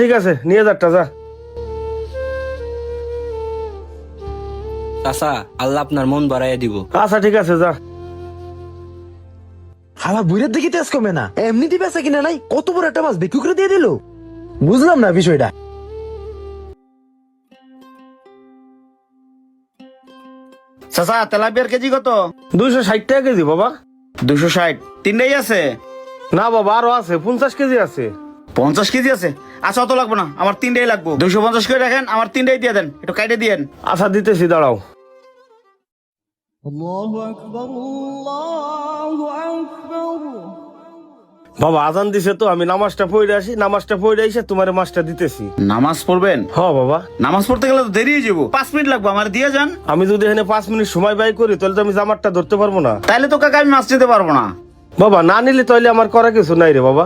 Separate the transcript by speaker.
Speaker 1: ঠিক আছে নিয়ে যারটা যা।
Speaker 2: চাচা আল্লাহ আপনার মন বাড়াইয়া দিব।
Speaker 1: আচ্ছা ঠিক আছে যা।
Speaker 3: হালা বুইরের দিকে তেজ কমে না, এমনিতে বেচা কিনা নাই, কত বড় একটা মাছ বিক্রি করে দিয়ে দিল। বুঝলাম না বিষয়টা।
Speaker 4: চাচা তেলাপিয়ার কেজি কত?
Speaker 1: 260 টাকা কেজি বাবা।
Speaker 4: 260। তিনটাই আছে?
Speaker 1: না বাবা আরো আছে, 50 কেজি আছে।
Speaker 4: 50 কেজি আছে? আচ্ছা অত লাগবো না, আমার তিনটাই লাগবো। 250 করে রাখেন, আমার তিনটাই দিয়ে দেন, একটু কাইটে দিয়েন।
Speaker 1: আচ্ছা দিতেছি দাঁড়াও। বাবা আজান দিছে তো, আমি নামাজটা পড়ে আসি, নামাজটা পড়ে এসে তোমার মাছটা দিতেছি।
Speaker 4: নামাজ পড়বেন?
Speaker 1: হ বাবা।
Speaker 4: নামাজ পড়তে গেলে তো দেরি হয়ে যাবো, 5 মিনিট লাগবো, আমার দিয়ে যান।
Speaker 1: আমি যদি এখানে 5 মিনিট সময় ব্যয় করি তাহলে তো আমি জামারটা ধরতে পারবো না।
Speaker 4: তাইলে তো কাকা আমি মাছ নিতে পারবো না।
Speaker 1: বাবা না নিলে তাহলে আমার করা কিছু নাই রে বাবা।